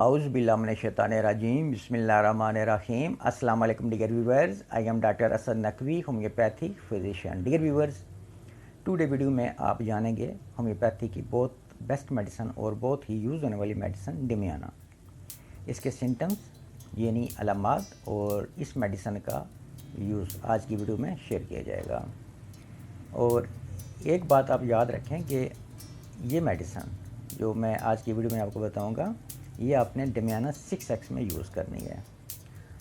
Auzu billahi minesh-shaytanir-rajim. Bismillahir-rahmanir-rahim. Assalamu alaikum dear viewers. I am Dr. Asad Naqvi, homeopathic physician. Dear viewers, today video में आप जानेंगे homeopathy की बहुत best medicine और बहुत ही use होने वाली मेडिसिन डेमियाना, इसके सिम्टम्स यानी अलामात और इस मेडिसिन का यूज़ आज की वीडियो में शेयर किया जाएगा। और एक बात आप याद रखें कि ये मेडिसिन जो मैं आज की वीडियो में आपको बताऊंगा, ये आपने डेमियाना 6X में यूज़ करनी है।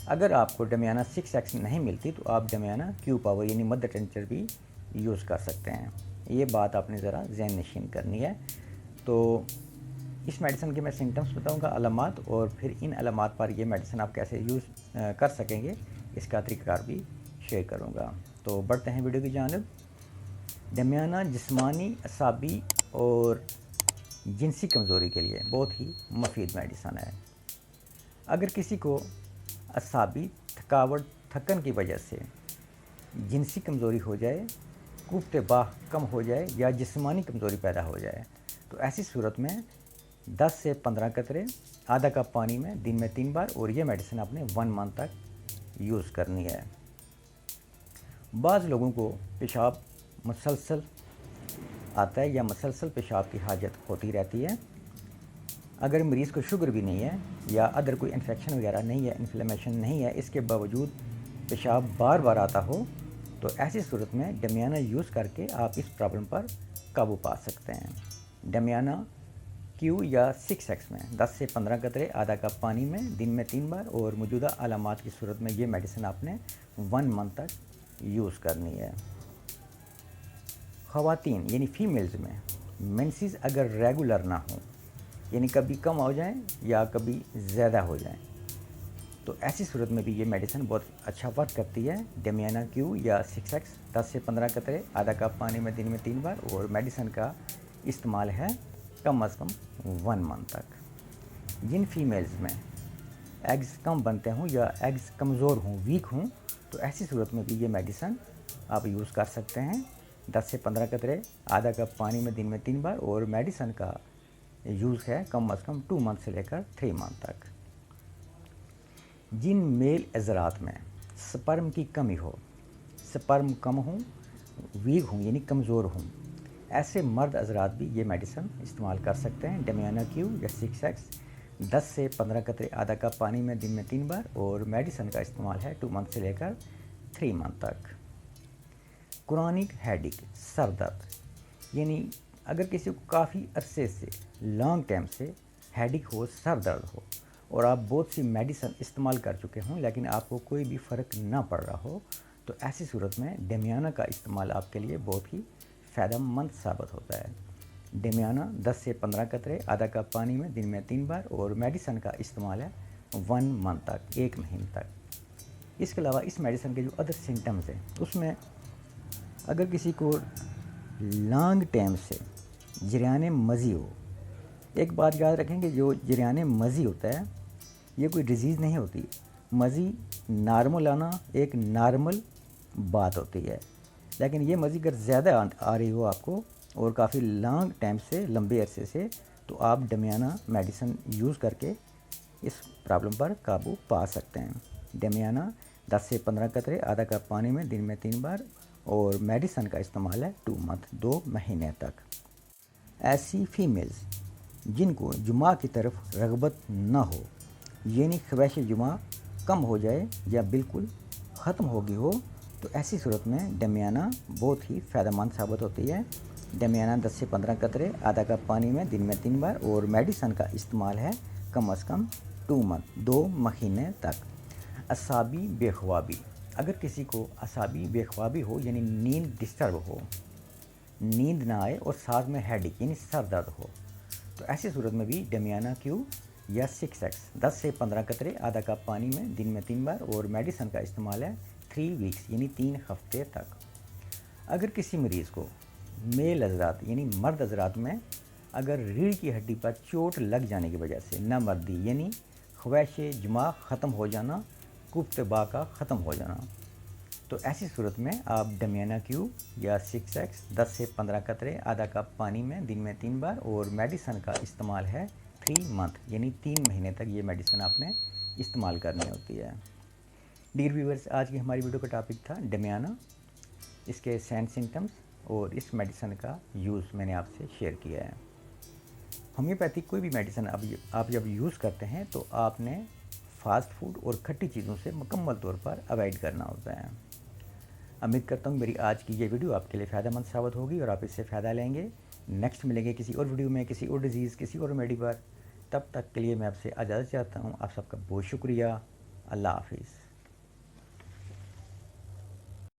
अगर आपको डेमियाना 6X नहीं मिलती तो आप डेमियाना क्यू पावर यानी मदर टिंचर भी यूज़ कर सकते हैं। ये बात आपने ज़रा ज़हन नशीन करनी है। तो इस मेडिसिन के मैं सिम्टम्स बताऊंगा, अलामात, और फिर इन अलामात पर ये मेडिसिन आप कैसे यूज़ कर सकेंगे इसका तरीक़ाकार भी शेयर करूंगा। तो बढ़ते हैं वीडियो की जानिब। डेमियाना जिस्मानी, असाबी और जिनसी कमज़ोरी के लिए बहुत ही मुफीद मेडिसिन है। अगर किसी को असाबी थकावट, थकन की वजह से जिनसी कमज़ोरी हो जाए, कुफ्ते बाह कम हो जाए या जिस्मानी कमज़ोरी पैदा हो जाए, तो ऐसी सूरत में 10 से 15 कतरे आधा कप पानी में दिन में 3 बार, और ये मेडिसिन आपने 1 मंथ तक यूज़ करनी है। बाज़ लोगों को पेशाब मुसलसल आता है या मुसलसल पेशाब की हाजत होती रहती है। अगर मरीज़ को शुगर भी नहीं है या अदर कोई इन्फेक्शन वगैरह नहीं है, इन्फ्लेमेशन नहीं है, इसके बावजूद पेशाब बार बार आता हो, तो ऐसी सूरत में डेमियाना यूज़ करके आप इस प्रॉब्लम पर काबू पा सकते हैं। डेमियाना क्यू या 6X में 10 से 15 कतरे आधा कप पानी में दिन में 3 बार, और मौजूदा अलामात की सूरत में ये मेडिसिन आपने 1 मंथ तक यूज़ करनी है। ख़वातीन यानी फ़ीमेल्स में मेंसेस अगर रेगुलर ना हो, यानी कभी कम हो जाएं या कभी ज़्यादा हो जाएं, तो ऐसी सूरत में भी ये मेडिसिन बहुत अच्छा वर्क करती है। डेमियाना क्यू या 6X 10 से 15 कतरे आधा कप पानी में दिन में 3 बार, और मेडिसिन का इस्तेमाल है कम अज़ कम 1 मंथ तक। जिन फीमेल्स में एग्स कम बनते हों या एग्स कमज़ोर हों, वीक हों, तो ऐसी सूरत में भी ये मेडिसिन आप यूज़ कर सकते हैं। 10 से 15 कतरे आधा कप पानी में दिन में 3 बार, और मेडिसिन का यूज़ है कम अज़ कम 2 मंथ से लेकर 3 मंथ तक। जिन मेल अज़रात में स्पर्म की कमी हो, स्पर्म कम हो, वीक हों यानी कमज़ोर हों, ऐसे मर्द अज़रात भी ये मेडिसिन इस्तेमाल कर सकते हैं। डेमियाना क्यू या 6X 10 से 15 कतरे आधा कप पानी में दिन में 3 बार, और मेडिसिन का इस्तेमाल है 2 मंथ से लेकर 3 मंथ तक। क्रॉनिक हेडेक, सर दर्द, यानी अगर किसी को काफ़ी अरसे से लॉन्ग टाइम से हेडेक हो, सर दर्द हो, और आप बहुत सी मेडिसिन इस्तेमाल कर चुके हों लेकिन आपको कोई भी फ़र्क ना पड़ रहा हो, तो ऐसी सूरत में डेमियाना का इस्तेमाल आपके लिए बहुत ही फ़ायदेमंद साबित होता है। डेमियाना 10 से 15 कतरे आधा कप पानी में दिन में 3 बार, और मेडिसिन का इस्तेमाल है 1 मंथ तक, 1 महीने तक। इसके अलावा इस मेडिसिन के जो अदर सिम्टम्स हैं, उसमें अगर किसी को लॉन्ग टाइम से जरियान मज़ी हो, एक बात याद रखें कि जो जरियान मज़ी होता है ये कोई डिज़ीज़ नहीं होती। मज़ी नॉर्मल आना एक नॉर्मल बात होती है, लेकिन ये मज़ी अगर ज़्यादा आ रही हो आपको और काफ़ी लॉन्ग टाइम से, लंबे अरसे से, तो आप डेमियाना मेडिसिन यूज़ करके इस प्रॉब्लम पर काबू पा सकते हैं। डेमियाना 10 से 15 कतरे आधा कप पानी में दिन में 3 बार, और मेडिसिन का इस्तेमाल है 2 मंथ, 2 महीने तक। ऐसी फीमेल्स जिनको जुमा की तरफ रग़बत ना हो, यानी ख्वाहिश जुमा कम हो जाए या बिल्कुल ख़त्म हो गई हो, तो ऐसी सूरत में डेमियाना बहुत ही फ़ायदेमंद साबित होती है। डेमियाना 10 से 15 कतरे आधा कप पानी में दिन में 3 बार, और मेडिसिन का इस्तेमाल है कम अज़ कम 2 मंथ, 2 महीने तक। असाबी बेख्वाबी, अगर किसी को असाबी बेख्वाबी हो यानी नींद डिस्टर्ब हो, नींद ना आए और साथ में हेडेक यानी सर दर्द हो, तो ऐसी सूरत में भी डेमियाना क्यू या 6X 10 से 15 कतरे आधा कप पानी में दिन में 3 बार, और मेडिसिन का इस्तेमाल है 3 वीक्स यानी 3 हफ्ते तक। अगर किसी मरीज़ को मेल अज़रात यानी मर्द अज़रात में अगर रीढ़ की हड्डी पर चोट लग जाने की वजह से नामर्दी यानी ख्वाहिश जुमा ख़त्म हो जाना, कुफ्त बा का ख़त्म हो जाना, तो ऐसी सूरत में आप डेमियाना क्यू या 6X 10 से 15 कतरे आधा कप पानी में दिन में 3 बार, और मेडिसिन का इस्तेमाल है 3 मंथ यानी 3 महीने तक ये मेडिसिन आपने इस्तेमाल करनी होती है। डियर व्यूअर्स, आज की हमारी वीडियो का टॉपिक था डेमियाना, इसके साइन सिम्टम्स और इस मेडिसिन का यूज़ मैंने आपसे शेयर किया है। होम्योपैथिक कोई भी मेडिसिन आप जब यूज़ करते हैं तो आपने फास्ट फूड और खट्टी चीज़ों से मुकम्मल तौर पर अवॉइड करना होता है। उम्मीद करता हूँ मेरी आज की ये वीडियो आपके लिए फ़ायदेमंद साबित होगी और आप इससे फ़ायदा लेंगे। नेक्स्ट मिलेंगे किसी और वीडियो में, किसी और डिज़ीज़, किसी और मेडी पर। तब तक के लिए मैं आपसे इजाज़त चाहता हूँ। आप सबका बहुत शुक्रिया। अल्लाह हाफिज़।